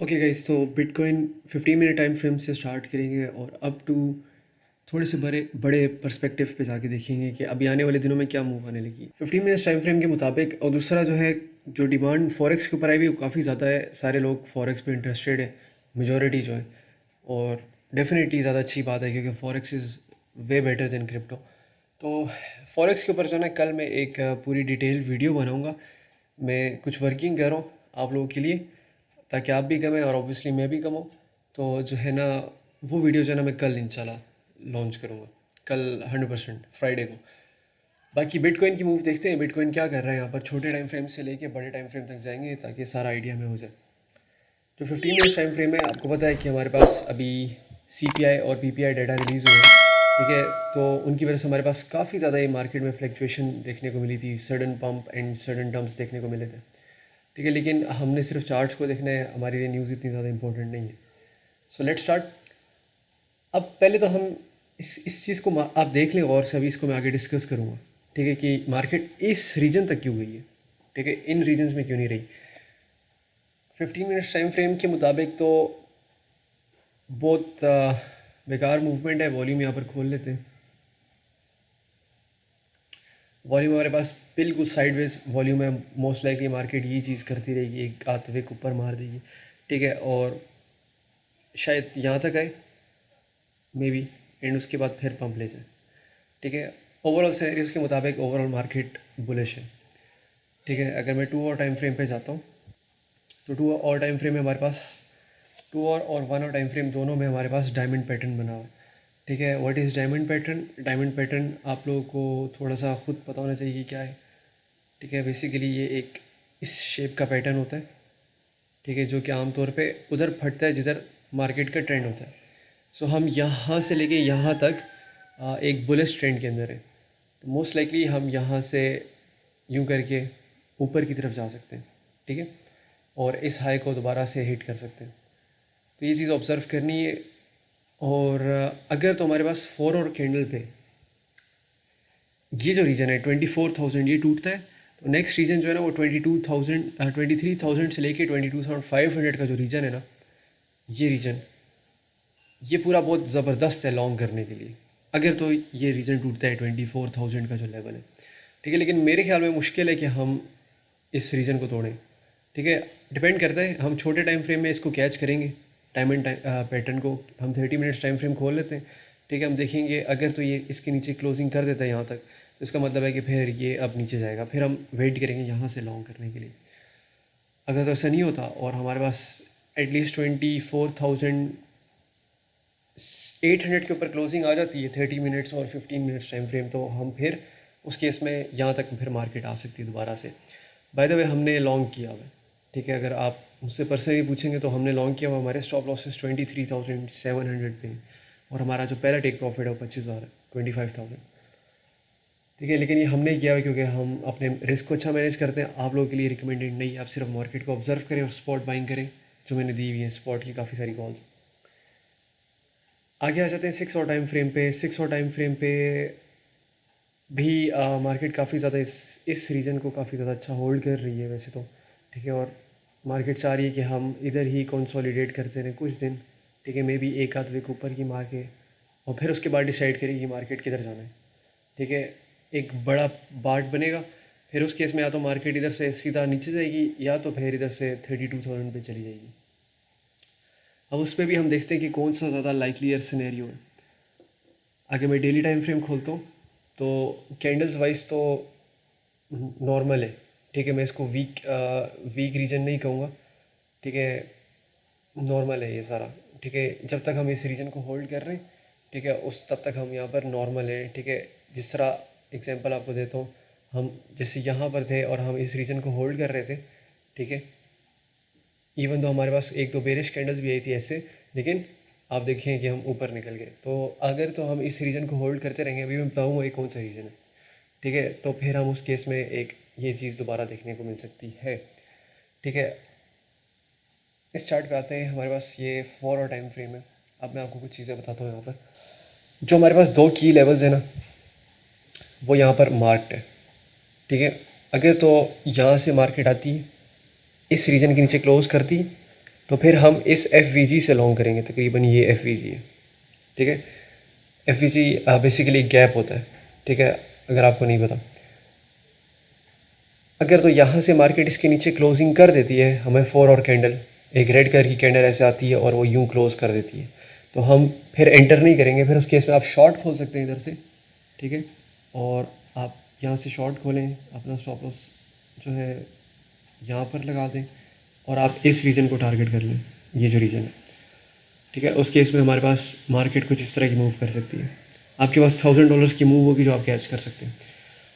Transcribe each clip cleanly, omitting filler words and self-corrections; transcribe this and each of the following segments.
Okay guys, तो bitcoin 15 minute time frame से start करेंगे और अप टू थोड़े से बड़े बड़े पर्सपेक्टिव पे जाके देखेंगे कि अभी आने वाले दिनों में क्या मूव आने लगी 15 मिनट्स टाइम फ्रेम के मुताबिक। और दूसरा जो है, जो डिमांड फॉरेक्स के ऊपर आई हुई वो काफ़ी ज़्यादा है। सारे लोग फॉरेक्स पे इंटरेस्टेड है, मेजॉरिटी जो है। और डेफिनेटली ज़्यादा अच्छी बात है क्योंकि forex is way better than crypto. तो फॉरेक्स के ऊपर जो है ना, कल मैं एक पूरी डिटेल वीडियो बनाऊँगा। मैं कुछ वर्किंग कर रहा हूँ आप लोगों के लिए, ताकि आप भी कमाएं और ऑब्वियसली मैं भी कमाऊँ। तो जो है ना, वो वीडियो जो है ना मैं कल इंशाल्लाह लॉन्च करूँगा, कल 100% फ्राइडे को। बाकी बिटकॉइन की मूव देखते हैं, बिटकॉइन क्या कर रहा है यहाँ पर। छोटे टाइम फ्रेम से लेके बड़े टाइम फ्रेम तक जाएंगे ताकि सारा आइडिया हमें हो जाए। जो 15 मिनट्स टाइम फ्रेम है, आपको पता है कि हमारे पास अभी CPI और PPI डाटा रिलीज़ हुए हैं, ठीक है। तो उनकी वजह से हमारे पास काफ़ी ज़्यादा ये मार्केट में फ्लक्चुएशन देखने को मिली थी, sudden pump and sudden dumps देखने को मिले थे, ठीक है। लेकिन हमने सिर्फ चार्ट्स को देखना है, हमारे लिए न्यूज़ इतनी ज़्यादा इंपॉर्टेंट नहीं है। So let's start. अब पहले तो हम इस चीज़ को आप देख लें और से अभी इसको मैं आगे डिस्कस करूँगा, ठीक है, कि मार्केट इस रीजन तक क्यों गई है, ठीक है, इन रीजन्स में क्यों नहीं रही। 15 मिनट्स टाइम फ्रेम के मुताबिक तो बहुत बेकार मूवमेंट है। वॉल्यूम यहाँ पर खोल लेते हैं। वॉल्यूम हमारे पास बिल्कुल साइडवेज वॉल्यूम है। मोस्ट लाइकली मार्केट ये चीज़ करती रहेगी, एक आते हुए ऊपर मार देगी, ठीक है, और शायद यहाँ तक आए मे बी, एंड उसके बाद फिर पंप ले जाए, ठीक है। ओवरऑल सिनेरियोज के मुताबिक ओवरऑल मार्केट बुलिश है, ठीक है। अगर मैं 2 और टाइम फ्रेम पे जाता हूँ तो 2 और टाइम फ्रेम में हमारे पास 2 और 1 और टाइम फ्रेम दोनों में हमारे पास डायमंड पैटर्न बना हुआ है, ठीक है। What is diamond pattern? Diamond pattern आप लोगों को थोड़ा सा खुद पता होना चाहिए क्या है, ठीक है। बेसिकली ये एक इस शेप का पैटर्न होता है, ठीक है, जो कि आमतौर पे उधर फटता है जिधर मार्केट का ट्रेंड होता है। सो हम यहाँ से लेके यहाँ तक एक बुलिश ट्रेंड के अंदर है। तो मोस्ट लाइकली हम यहाँ से यूँ करके ऊपर की तरफ जा सकते हैं, ठीक है, और इस हाई को दोबारा से हिट कर सकते हैं। तो ये चीज़ ऑब्ज़र्व करनी है। और अगर तो हमारे पास 4 और कैंडल पे ये जो रीजन है 24,000 ये टूटता है, तो नेक्स्ट रीजन जो है ना वो 23,000 से लेके 22,500 का जो रीजन है ना, ये रीजन ये पूरा बहुत ज़बरदस्त है लॉन्ग करने के लिए। अगर तो ये रीजन टूटता है 24,000 का जो लेवल है, ठीक है। लेकिन मेरे ख्याल में मुश्किल है कि हम इस रीजन को तोड़ें, ठीक है। डिपेंड करता है, हम छोटे टाइम फ्रेम में इसको कैच करेंगे डायमंड पैटर्न को। हम 30 मिनट्स टाइम फ्रेम खोल लेते हैं, ठीक है। हम देखेंगे अगर तो ये इसके नीचे क्लोजिंग कर देता है यहाँ तक, तो इसका मतलब है कि फिर ये अब नीचे जाएगा, फिर हम वेट करेंगे यहाँ से लॉन्ग करने के लिए। अगर तो ऐसा नहीं होता और हमारे पास एटलीस्ट 24,800 के ऊपर क्लोजिंग आ जाती है 30 मिनट्स और 15 मिनट्स टाइम फ्रेम, तो हम फिर उस केस में यहाँ तक फिर मार्केट आ सकती है दोबारा से। बाय द वे हमने लॉन्ग किया हुआ है, ठीक है। अगर आप मुझसे पर्सनली पूछेंगे तो हमने लॉन्ग किया हुआ, हमारे स्टॉप लॉसेस 23,700 पे, और हमारा जो पहला टेक प्रॉफिट है वो 25,000 है, 25,000, ठीक है। लेकिन ये हमने किया है क्योंकि हम अपने रिस्क को अच्छा मैनेज करते हैं। आप लोगों के लिए रिकमेंडेड नहीं, आप सिर्फ मार्केट को ऑब्जर्व करें और स्पॉट बाइंग करें, जो मैंने दी हुई है स्पॉट की काफ़ी सारी कॉल्स। आगे आ जाते हैं 6 और टाइम फ्रेम पे। 6 और टाइम फ्रेम पे भी मार्केट काफ़ी ज़्यादा इस रीजन को काफ़ी ज़्यादा अच्छा होल्ड कर रही है वैसे तो, ठीक है। और मार्केट चाह रही है कि हम इधर ही कंसोलिडेट करते रहें कुछ दिन, ठीक है, मे बी एक आध वीक ऊपर की मार के, और फिर उसके बाद डिसाइड करेगी मार्केट किधर जाना है, ठीक है। एक बड़ा बाट बनेगा, फिर उस केस में या तो मार्केट इधर से सीधा नीचे जाएगी या तो फिर इधर से 32,000 पे चली जाएगी। अब उस पर भी हम देखते हैं कि कौन सा ज़्यादा लाइकलियर सिनेरियो है। आगे मैं डेली टाइम फ्रेम खोलता हूँ तो कैंडल्स वाइज तो नॉर्मल है, ठीक है। मैं इसको वीक रीजन नहीं कहूँगा, ठीक है, नॉर्मल है ये सारा, ठीक है। जब तक हम इस रीजन को होल्ड कर रहे हैं, ठीक है, उस तब तक हम यहाँ पर नॉर्मल है, ठीक है। जिस तरह एग्जांपल आपको देता हूँ, हम जैसे यहाँ पर थे और हम इस रीजन को होल्ड कर रहे थे, ठीक है। इवन तो हमारे पास एक दो बेरिश कैंडल्स भी आई थी ऐसे, लेकिन आप देखें कि हम ऊपर निकल गए। तो अगर तो हम इस रीजन को होल्ड करते रहेंगे, अभी मैं बताऊँगा ये कौन सा रीजन है, ठीक है, तो फिर हम उस केस में एक ये चीज़ दोबारा देखने को मिल सकती है, ठीक है। इस चार्ट पे आते हैं, हमारे पास ये 4 और टाइम फ्रेम है। अब मैं आपको कुछ चीज़ें बताता हूँ। यहाँ पर जो हमारे पास दो की लेवल्स है ना, वो यहाँ पर मार्क्ड है, ठीक है। अगर तो यहाँ से मार्केट आती है, इस रीजन के नीचे क्लोज करती, तो फिर हम इस एफ से लॉन्ग करेंगे, तकरीबन ये एफ है, ठीक है। एफ बेसिकली गैप होता है, ठीक है, अगर आपको नहीं पता। अगर तो यहाँ से मार्केट इसके नीचे क्लोजिंग कर देती है, हमें 4 और कैंडल, एक रेड कलर की कैंडल ऐसे आती है और वो यूं क्लोज कर देती है, तो हम फिर एंटर नहीं करेंगे। फिर उस केस में आप शॉर्ट खोल सकते हैं इधर से, ठीक है, और आप यहाँ से शॉर्ट खोलें, अपना स्टॉप लॉस जो है यहाँ पर लगा दें और आप इस रीजन को टारगेट कर लें, ये जो रीजन है, ठीक है। उस केस में हमारे पास मार्केट कुछ इस तरह की मूव कर सकती है, आपके पास $1000 की मूव होगी जो आप कैच कर सकते हैं।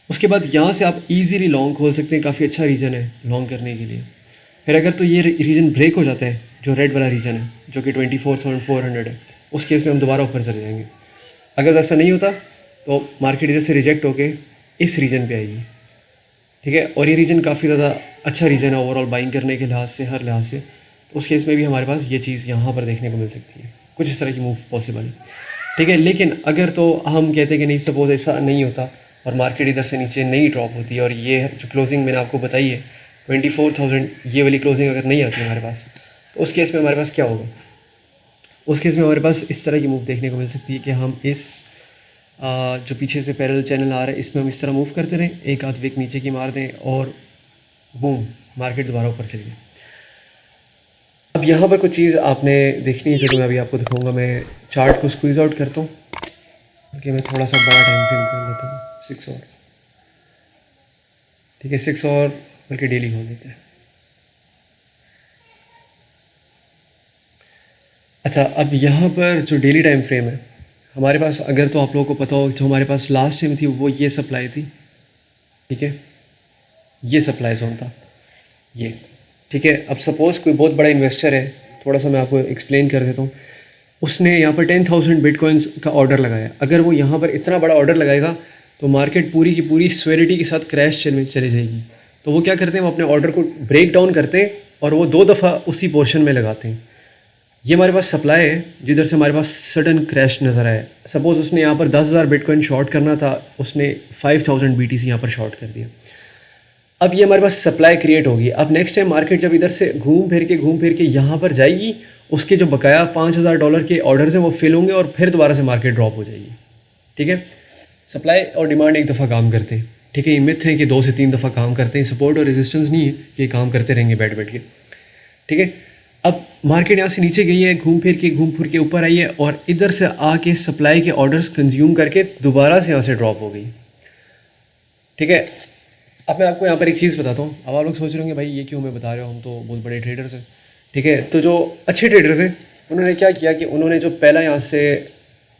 उसके बाद यहाँ से आप इजीली लॉन्ग खोल सकते हैं, काफ़ी अच्छा रीजन है लॉन्ग करने के लिए। फिर अगर तो ये रीजन ब्रेक हो जाता है, जो रेड वाला रीजन है जो कि 24,400 है, उस केस में हम दोबारा ऊपर चले जाएंगे। अगर ऐसा नहीं होता तो मार्केट इधर से रिजेक्ट होके इस रीजन पे आएगी, ठीक है। और ये रीजन काफ़ी ज़्यादा अच्छा रीजन है ओवरऑल बाइंग करने के लिहाज से, हर लिहाज से। तो उस केस में भी हमारे पास ये चीज़ यहाँ पर देखने को मिल सकती है, कुछ इस तरह की मूव पॉसिबल है, ठीक है। लेकिन अगर तो हम कहते हैं कि नहीं, सपोज ऐसा नहीं होता और मार्केट इधर से नीचे नहीं ड्रॉप होती और ये जो क्लोजिंग मैंने आपको बताई है 24,000, ये वाली क्लोजिंग अगर नहीं आती हमारे पास, तो उस केस में हमारे पास क्या होगा? उस केस में हमारे पास इस तरह की मूव देखने को मिल सकती है कि हम इस जो पीछे से पैरेलल चैनल आ रहा है इसमें हम इस तरह मूव करते रहें, एक आध विक नीचे की मार दें और बूम, मार्केट दोबारा ऊपर चली गई। अब यहाँ पर कुछ चीज़ आपने देखनी है जो मैं अभी आपको दिखाऊंगा। मैं चार्ट को स्क्वीज आउट करता हूँ कि मैं थोड़ा सा बड़ा टाइम फ्रेम खोल लेता हूँ, 6 और, ठीक है, 6 और बल्कि डेली खोल लेते हैं। अच्छा, अब यहाँ पर जो डेली टाइम फ्रेम है हमारे पास, अगर तो आप लोगों को पता हो, जो हमारे पास लास्ट टाइम थी वो ये सप्लाई थी, ठीक है, ये सप्लाई जोन था ये, ठीक है। अब सपोज़ कोई बहुत बड़ा इन्वेस्टर है, थोड़ा सा मैं आपको एक्सप्लेन कर देता हूँ। उसने यहाँ पर 10,000 बिटकॉइंस का ऑर्डर लगाया। अगर वो यहाँ पर इतना बड़ा ऑर्डर लगाएगा तो मार्केट पूरी की पूरी स्वेरिटी के साथ क्रैश चली जाएगी। तो वो क्या करते हैं, वो अपने ऑर्डर को ब्रेक डाउन करते हैं और वो 2 दफ़ा उसी पोर्शन में लगाते हैं। ये हमारे पास सप्लाई है जिधर से हमारे पास सडन क्रैश नज़र आया। सपोज़ उसने यहाँ पर 10,000 बिटकॉइन शॉर्ट करना था, उसने 5,000 BTC यहाँ पर शॉर्ट कर दिया। अब ये हमारे पास सप्लाई क्रिएट होगी। अब नेक्स्ट टाइम मार्केट जब इधर से घूम फिर के यहाँ पर जाएगी, उसके जो बकाया $5,000 के ऑर्डर्स हैं वो फिल होंगे और फिर दोबारा से मार्केट ड्रॉप हो जाएगी, ठीक है। सप्लाई और डिमांड एक दफ़ा काम करते हैं, ठीक है। ये मिथ है कि 2 से 3 दफ़ा काम करते हैं, सपोर्ट और रेजिस्टेंस नहीं है कि काम करते रहेंगे बैठ बैठ के, ठीक है। अब मार्केट यहाँ से नीचे गई है, घूम फिर के ऊपर आई है और इधर से आके सप्लाई के ऑर्डर्स कंज्यूम करके दोबारा से यहाँ से ड्रॉप हो गई, ठीक है। अब मैं आपको यहाँ पर एक चीज़ बताता हूँ। अब आप लोग सोच रहे होंगे भाई ये क्यों मैं बता रहा हूँ, हम तो बहुत बड़े ट्रेडर्स हैं, ठीक है। तो जो अच्छे ट्रेडर्स हैं उन्होंने क्या किया कि उन्होंने जो पहला यहाँ से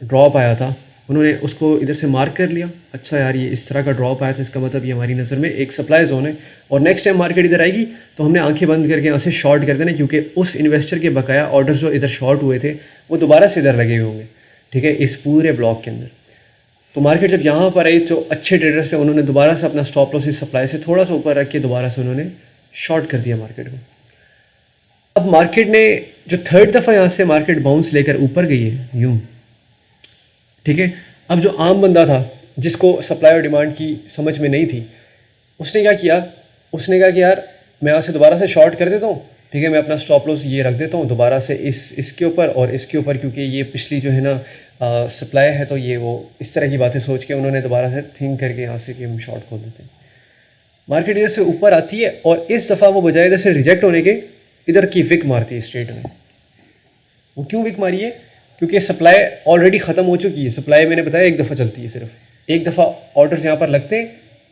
ड्रॉप आया था उन्होंने उसको इधर से मार्क कर लिया। अच्छा यार, ये इस तरह का ड्रॉप आया था, इसका मतलब ये हमारी नज़र में एक सप्लाई जोन है और नेक्स्ट टाइम मार्केट इधर आएगी तो हमने आंखें बंद करके यहाँ से शॉर्ट कर देना, क्योंकि उस इन्वेस्टर के बकाया ऑर्डर जो इधर शॉर्ट हुए थे वो दोबारा से इधर लगे हुए होंगे, ठीक है, इस पूरे ब्लॉक के अंदर। तो मार्केट जब यहाँ पर आई तो अच्छे ट्रेडर्स थे, उन्होंने दोबारा से अपना स्टॉप लॉस इस सप्लाई से थोड़ा सा ऊपर रख के दोबारा से उन्होंने शॉर्ट कर दिया मार्केट को। अब मार्केट ने जो थर्ड दफ़ा यहाँ से मार्केट बाउंस लेकर ऊपर गई है यूं, ठीक है। अब जो आम बंदा था जिसको सप्लाई और डिमांड की समझ में नहीं थी, उसने क्या किया, उसने कहा कि यार मैं यहाँ से दोबारा से शॉर्ट कर देता हूँ, ठीक है, मैं अपना स्टॉप लॉस ये रख देता हूँ दोबारा से इसके ऊपर और इसके ऊपर, क्योंकि ये पिछली जो है ना सप्लाई है, तो ये वो इस तरह की बातें सोच के उन्होंने दोबारा से थिंक करके यहाँ से कि हम शॉर्ट खोल देते हैं। मार्केट इधर से ऊपर आती है और इस दफ़ा वो बजाय इधर से रिजेक्ट होने के इधर की विक मारती है स्ट्रेट में। वो क्यों विक मारी है? क्योंकि सप्लाई ऑलरेडी ख़त्म हो चुकी है। सप्लाई मैंने बताया एक दफ़ा चलती है, सिर्फ एक दफ़ा ऑर्डर्स यहाँ पर लगते हैं,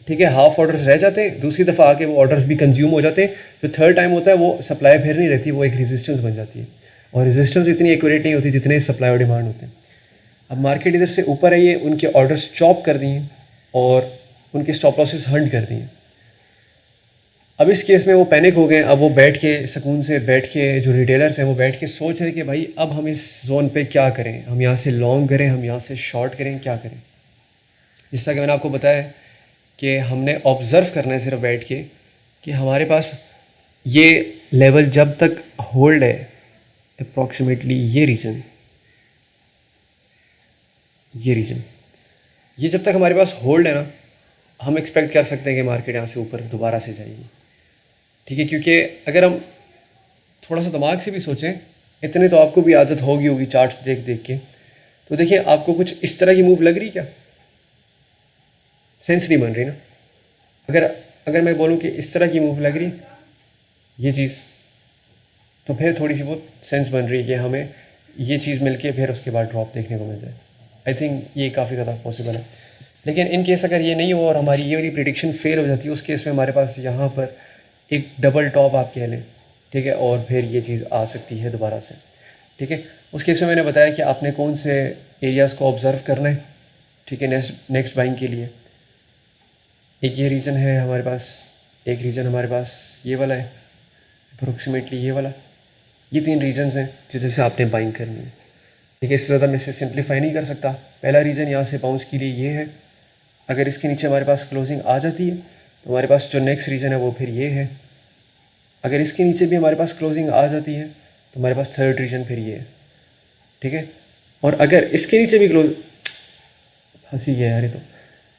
ठीक है, हाफ ऑर्डर्स रह जाते हैं, दूसरी दफ़ा आके वो ऑर्डर्स भी कंज्यूम हो जाते हैं। जो थर्ड टाइम होता है वो सप्लाई फिर नहीं रहती, वो एक रेजिस्टेंस बन जाती है और रेजिस्टेंस इतनी एक्यूरेट नहीं होती जितने सप्लाई और डिमांड होते हैं। अब मार्केट इधर से ऊपर आई है, उनके ऑर्डर्स चॉप कर दिए और उनके स्टॉप लॉसेस हंट कर दिए। अब इस केस में वो पैनिक हो गए। अब वो बैठ के सुकून से बैठ के, जो रिटेलर्स हैं वो बैठ के सोच रहे कि भाई अब हम इस जोन पे क्या करें, हम यहाँ से लॉन्ग करें, हम यहाँ से शॉर्ट करें, क्या करें। जिस तरह कि मैंने आपको बताया कि हमने ऑब्ज़र्व करना है सिर्फ बैठ के कि हमारे पास ये लेवल जब तक होल्ड है, अप्रॉक्सीमेटली ये रीजन, ये जब तक हमारे पास होल्ड है ना, हम एक्सपेक्ट कर सकते हैं कि मार्केट यहाँ से ऊपर दोबारा से जाएगी, ठीक है। क्योंकि अगर हम थोड़ा सा दिमाग से भी सोचें, इतने तो आपको भी आदत होगी चार्ट्स देख देख के। तो देखिए आपको कुछ इस तरह की मूव लग रही क्या? सेंस नहीं बन रही ना। अगर अगर मैं बोलूँ कि इस तरह की मूव लग रही ये चीज़, तो फिर थोड़ी सी बहुत सेंस बन रही है कि हमें ये चीज़ मिलके फिर उसके बाद ड्रॉप देखने को मिल जाए। आई थिंक ये काफ़ी ज़्यादा पॉसिबल है। लेकिन इन केस अगर ये नहीं हुआ और हमारी ये वाली प्रिडिक्शन फेल हो जाती है, उस केस में हमारे पास यहाँ पर एक डबल टॉप आप कह लें, ठीक है, और फिर ये चीज़ आ सकती है दोबारा से, ठीक है। उस केस में मैंने बताया कि आपने कौन से एरियाज़ को ऑब्ज़र्व करना है, ठीक है, नेक्स्ट बाइंग के लिए। एक ये रीज़न है हमारे पास, एक रीज़न हमारे पास ये वाला है, अप्रोक्सीमेटली ये वाला। ये 3 रीजंस हैं जिससे आपने बाइंग करनी है, ठीक है। इससे ज़्यादा मैं इसे सिंप्लीफाई नहीं कर सकता। पहला रीज़न यहाँ से बाउंस के लिए ये है, अगर इसके नीचे हमारे पास क्लोजिंग आ जाती है तो हमारे पास जो नेक्स्ट रीज़न है वो फिर ये है। अगर इसके नीचे भी हमारे पास क्लोजिंग आ जाती है तो हमारे पास थर्ड रीज़न फिर ये है, ठीक है। और अगर इसके नीचे भी हंसी है यार ये तो,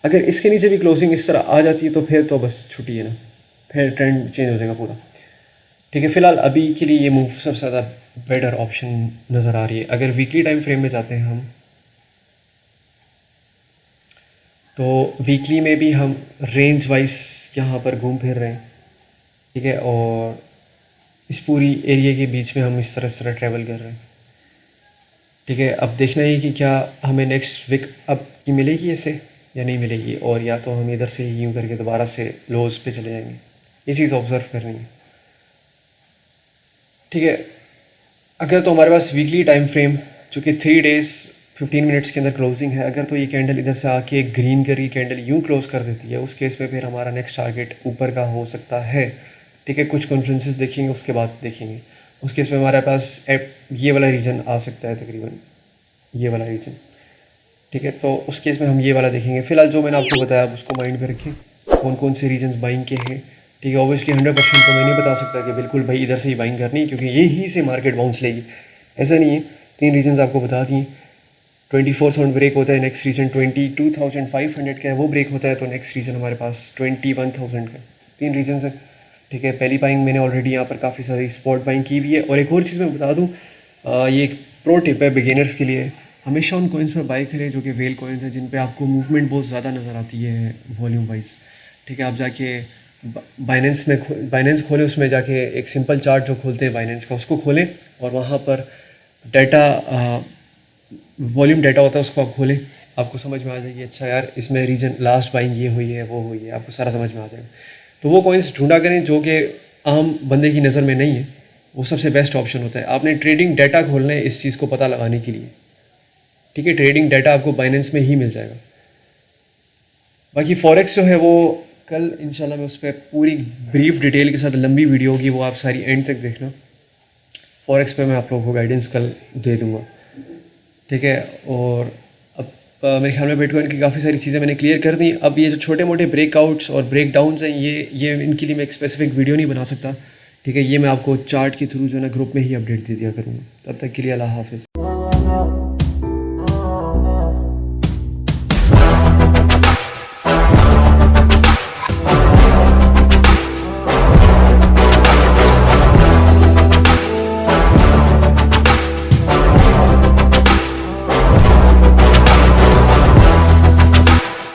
अगर इसके नीचे भी क्लोजिंग इस तरह आ जाती है तो फिर तो बस छुट्टी है ना, फिर ट्रेंड चेंज हो जाएगा पूरा, ठीक है। फिलहाल अभी के लिए ये मूव सबसे ज़्यादा बेटर ऑप्शन नज़र आ रही है। अगर वीकली टाइम फ्रेम में जाते हैं हम, तो वीकली में भी हम रेंज वाइज यहाँ पर घूम फिर रहे हैं, ठीक है, और इस पूरी एरिया के बीच में हम इस तरह ट्रैवल कर रहे हैं, ठीक है। अब देखना है कि क्या हमें नेक्स्ट वीक अब की मिलेगी ऐसे या नहीं मिलेगी, और या तो हम इधर से यूँ करके दोबारा से लोज पे चले जाएंगे। ये चीज़ ऑब्ज़र्व करनी है, ठीक है। अगर तो हमारे पास वीकली टाइम फ्रेम जो कि 3 डेज़ 15 मिनट्स के अंदर क्लोजिंग है, अगर तो ये कैंडल इधर से आके एक ग्रीन करी कैंडल यूँ क्लोज कर देती है, उस केस में फिर हमारा नेक्स्ट टारगेट ऊपर का हो सकता है, ठीक है। कुछ कॉन्फ्रेंसेस देखेंगे उसके बाद देखेंगे। उस केस में हमारे पास ये वाला रीजन आ सकता है, तकरीबन ये वाला रीजन, ठीक है। तो उस केस में हम ये वाला देखेंगे। फिलहाल जो मैंने आपको बताया आप उसको माइंड में रखें, कौन कौन से रीजन्स बाइंग के हैं, ठीक है। ऑब्वियसली 100% तो मैं नहीं बता सकता कि बिल्कुल भाई इधर से ही बाइंग करनी है, क्योंकि यही से मार्केट बाउंस लेगी, ऐसा नहीं है। 3 रीजन्स आपको बता दिए। 24,000 ब्रेक होता है, नेक्स्ट रीजन 22,500 का है, वो ब्रेक होता है, तो नेक्स्ट रीजन हमारे पास 21,000 का। 3 रीजन्स हैं, ठीक है। पहली बाइंग मैंने ऑलरेडी यहाँ पर काफ़ी सारी स्पॉट बाइंग की हुई है। और एक और चीज़ मैं बता दूँ, ये एक प्रो टिप है बिगिनर्स के लिए, हमेशा उन कॉइन्स पर बाई करें जो कि वेल कॉइन्स हैं, जिन पे आपको मूवमेंट बहुत ज़्यादा नज़र आती है वॉल्यूम वाइज, ठीक है। आप जाके बाइनेंस खोलें, उसमें जाके एक सिंपल चार्ट जो खोलते हैं बाइनेंस का उसको खोलें, और वहाँ पर डाटा वॉल्यूम डाटा होता है उसको आप खोलें, आपको समझ में आ जाएगी अच्छा यार इसमें रीजन लास्ट बाइंग ये हुई है वो हुई है, आपको सारा समझ में आ जाएगा। तो वो कॉइन्स ढूंढा करें जो कि आम बंदे की नज़र में नहीं है, वो सबसे बेस्ट ऑप्शन होता है। आपने ट्रेडिंग डाटा खोलना है इस चीज़ को पता लगाने के लिए, ठीक है। ट्रेडिंग डाटा आपको बाइनेंस में ही मिल जाएगा। बाकी फॉरेक्स जो है वो कल इंशाल्लाह मैं उस पर पूरी ब्रीफ डिटेल के साथ लंबी वीडियो होगी, वो आप सारी एंड तक देखना। फॉरेक्स पे मैं आप लोगों को गाइडेंस कल दे दूँगा, ठीक है। और अब मेरे ख्याल में बिटकॉइन की काफ़ी सारी चीज़ें मैंने क्लियर कर दी। अब ये जो छोटे मोटे ब्रेकआउट्स और ब्रेकडाउन्स हैं, ये इनके लिए मैं एक स्पेसिफिक वीडियो नहीं बना सकता, ठीक है। ये मैं आपको चार्ट के थ्रू जो है ना ग्रुप में ही अपडेट दे दिया करूँगा। तब तक के लिए अल्लाह हाफ़िज़।